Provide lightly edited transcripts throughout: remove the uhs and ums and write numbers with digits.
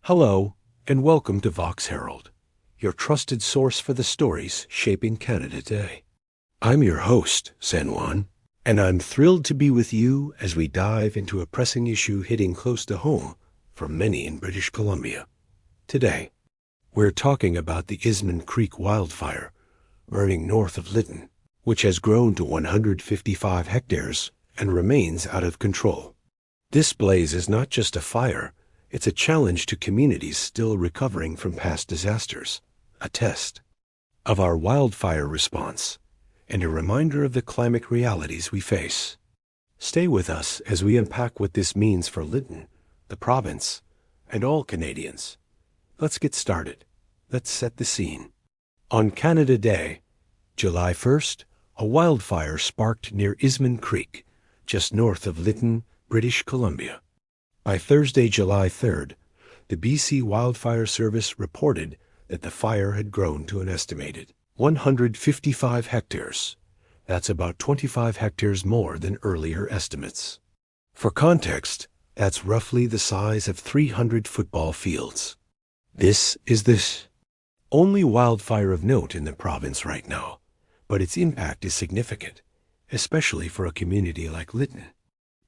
Hello, and welcome to Vox Herald, your trusted source for the stories shaping Canada today. I'm your host, San Juan, and I'm thrilled to be with you as we dive into a pressing issue hitting close to home for many in British Columbia. Today, we're talking about the Izman Creek wildfire burning north of Lytton, which has grown to 155 hectares and remains out of control. This blaze is not just a fire, it's a challenge to communities still recovering from past disasters, a test of our wildfire response, and a reminder of the climate realities we face. Stay with us as we unpack what this means for Lytton, the province, and all Canadians. Let's get started. Let's set the scene. On Canada Day, July 1st, a wildfire sparked near Izman Creek, just north of Lytton, British Columbia. By Thursday, July 3rd, the BC Wildfire Service reported that the fire had grown to an estimated 155 hectares. That's about 25 hectares more than earlier estimates. For context, that's roughly the size of 300 football fields. This is the only wildfire of note in the province right now, but its impact is significant, especially for a community like Lytton,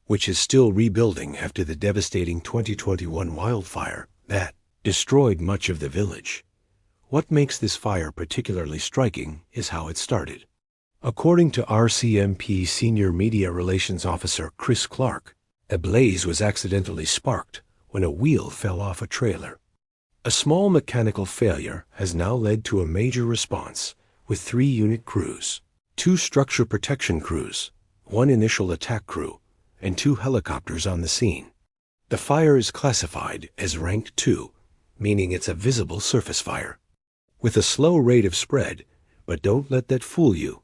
which is still rebuilding after the devastating 2021 wildfire that destroyed much of the village. What makes this fire particularly striking is how it started. According to RCMP Senior Media Relations Officer Chris Clark, a blaze was accidentally sparked when a wheel fell off a trailer. A small mechanical failure has now led to a major response with 3 unit crews, 2 structure protection crews, 1 initial attack crew, and 2 helicopters on the scene. The fire is classified as Rank 2, meaning it's a visible surface fire. With a slow rate of spread, but don't let that fool you,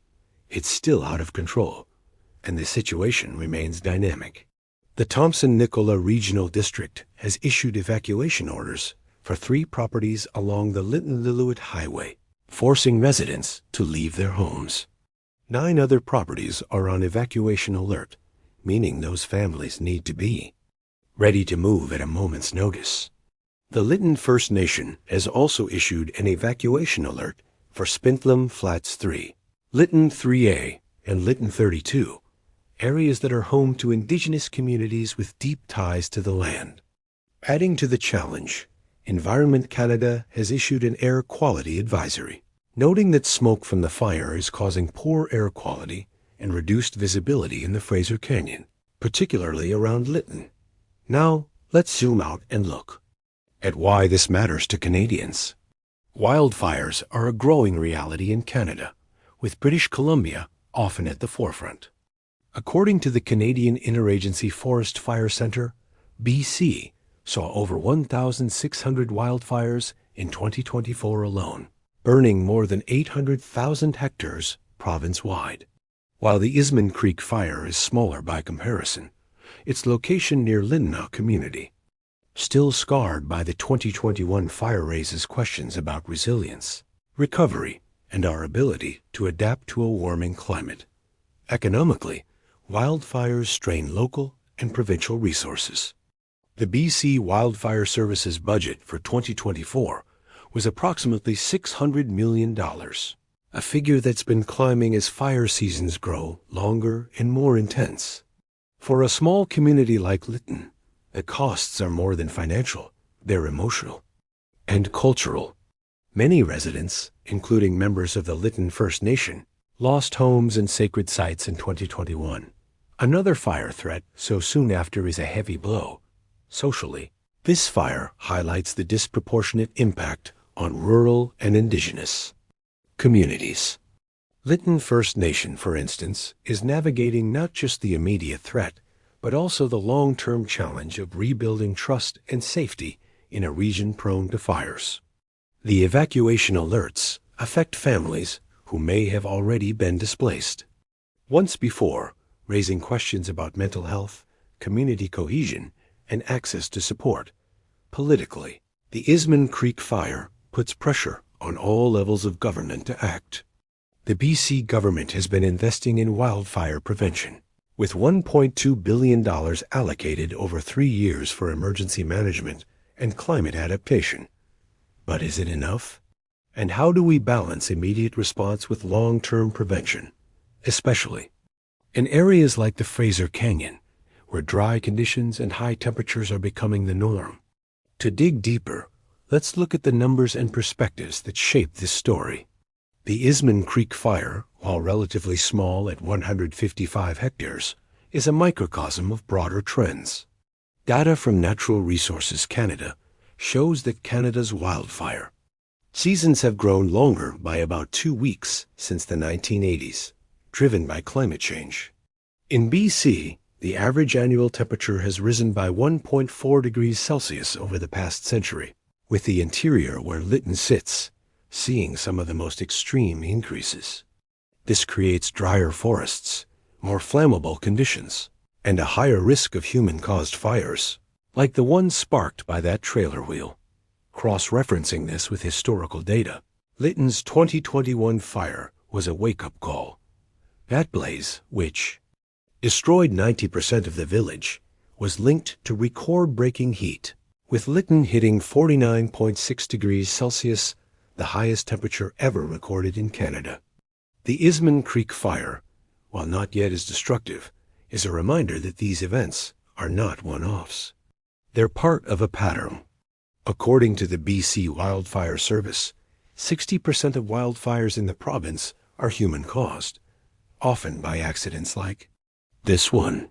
it's still out of control, and the situation remains dynamic. The Thompson-Nicola Regional District has issued evacuation orders for 3 properties along the Lytton-Lillooet Highway, forcing residents to leave their homes. 9 other properties are on evacuation alert, meaning those families need to be ready to move at a moment's notice. The Lytton First Nation has also issued an evacuation alert for Spintlam Flats 3, Lytton 3A, and Lytton 32, areas that are home to Indigenous communities with deep ties to the land. Adding to the challenge, Environment Canada has issued an air quality advisory, noting that smoke from the fire is causing poor air quality and reduced visibility in the Fraser Canyon, particularly around Lytton. Now, let's zoom out and look at why this matters to Canadians. Wildfires are a growing reality in Canada, with British Columbia often at the forefront. According to the Canadian Interagency Forest Fire Centre, BC saw over 1,600 wildfires in 2024 alone, burning more than 800,000 hectares province-wide. While the Izman Creek fire is smaller by comparison, its location near Lytton community, still scarred by the 2021 fire, raises questions about resilience, recovery, and our ability to adapt to a warming climate. Economically, wildfires strain local and provincial resources. The BC Wildfire Service's budget for 2024 was approximately $600 million. A figure that's been climbing as fire seasons grow longer and more intense. For a small community like Lytton, the costs are more than financial, they're emotional and cultural. Many residents, including members of the Lytton First Nation, lost homes and sacred sites in 2021. Another fire threat so soon after is a heavy blow. Socially, this fire highlights the disproportionate impact on rural and Indigenous communities. Lytton First Nation, for instance, is navigating not just the immediate threat, but also the long-term challenge of rebuilding trust and safety in a region prone to fires. The evacuation alerts affect families who may have already been displaced once before, raising questions about mental health, community cohesion, and access to support. Politically, the Izman Creek fire puts pressure on all levels of government to act. The BC government has been investing in wildfire prevention, with $1.2 billion allocated over 3 years for emergency management and climate adaptation. But is it enough? And how do we balance immediate response with long-term prevention, especially in areas like the Fraser Canyon, where dry conditions and high temperatures are becoming the norm? To dig deeper, let's look at the numbers and perspectives that shape this story. The Izman Creek fire, while relatively small at 155 hectares, is a microcosm of broader trends. Data from Natural Resources Canada shows that Canada's wildfire seasons have grown longer by about 2 weeks since the 1980s, driven by climate change. In BC, the average annual temperature has risen by 1.4 degrees Celsius over the past century, with the interior where Lytton sits seeing some of the most extreme increases. This creates drier forests, more flammable conditions, and a higher risk of human-caused fires, like the one sparked by that trailer wheel. Cross-referencing this with historical data, Lytton's 2021 fire was a wake-up call. That blaze, which destroyed 90% of the village, was linked to record-breaking heat, with Lytton hitting 49.6 degrees Celsius, the highest temperature ever recorded in Canada. The Izman Creek fire, while not yet as destructive, is a reminder that these events are not one-offs. They're part of a pattern. According to the BC Wildfire Service, 60% of wildfires in the province are human-caused, often by accidents like this one.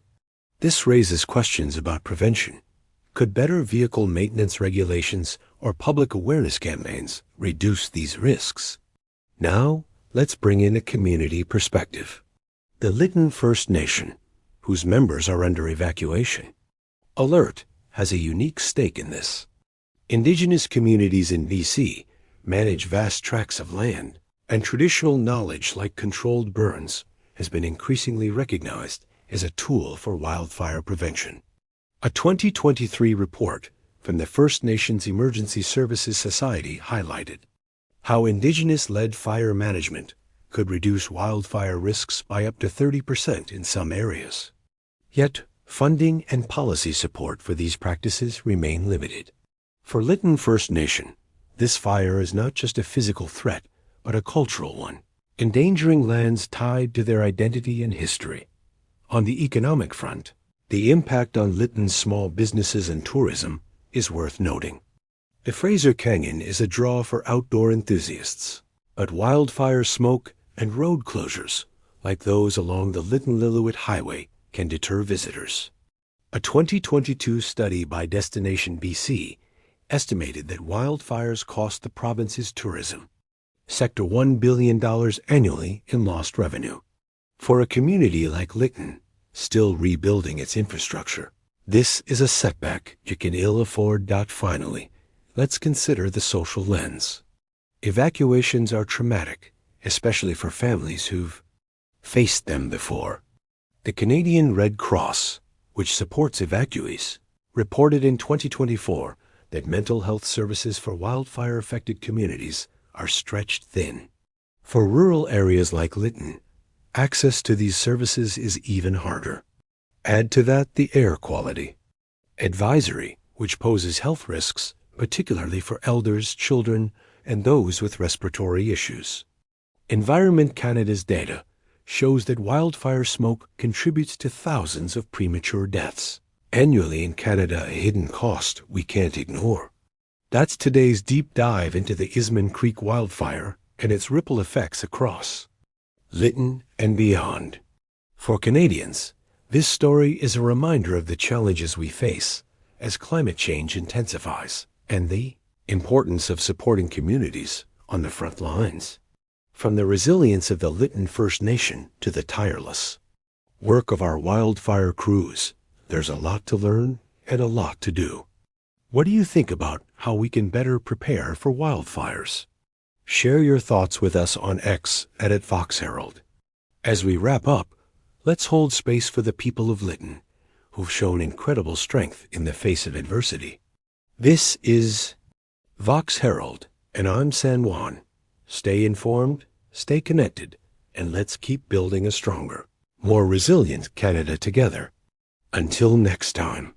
This raises questions about prevention. Could better vehicle maintenance regulations or public awareness campaigns reduce these risks? Now, let's bring in a community perspective. The Lytton First Nation, whose members are under evacuation. Alert has a unique stake in this. Indigenous communities in BC manage vast tracts of land, and traditional knowledge like controlled burns has been increasingly recognized as a tool for wildfire prevention. A 2023 report from the First Nations Emergency Services Society highlighted how Indigenous-led fire management could reduce wildfire risks by up to 30% in some areas. Yet, funding and policy support for these practices remain limited. For Lytton First Nation, this fire is not just a physical threat, but a cultural one, endangering lands tied to their identity and history. On the economic front, the impact on Lytton's small businesses and tourism is worth noting. The Fraser Canyon is a draw for outdoor enthusiasts, but wildfire smoke and road closures, like those along the Lytton-Lillooet Highway, can deter visitors. A 2022 study by Destination BC estimated that wildfires cost the province's tourism sector $1 billion annually in lost revenue. For a community like Lytton, still rebuilding its infrastructure, this is a setback you can ill afford. Finally, let's consider the social lens. Evacuations are traumatic, especially for families who've faced them before. The Canadian Red Cross, which supports evacuees, reported in 2024 that mental health services for wildfire-affected communities are stretched thin. For rural areas like Lytton, access to these services is even harder. Add to that the air quality advisory, which poses health risks, particularly for elders, children, and those with respiratory issues. Environment Canada's data shows that wildfire smoke contributes to thousands of premature deaths annually in Canada, a hidden cost we can't ignore. That's today's deep dive into the Izman Creek wildfire and its ripple effects across Lytton and beyond. For Canadians, this story is a reminder of the challenges we face as climate change intensifies and the importance of supporting communities on the front lines. From the resilience of the Lytton First Nation to the tireless work of our wildfire crews, there's a lot to learn and a lot to do. What do you think about how we can better prepare for wildfires? Share your thoughts with us on X at Vox Herald. As we wrap up, let's hold space for the people of Lytton, who've shown incredible strength in the face of adversity. This is Vox Herald, and I'm San Juan. Stay informed, stay connected, and let's keep building a stronger, more resilient Canada together. Until next time.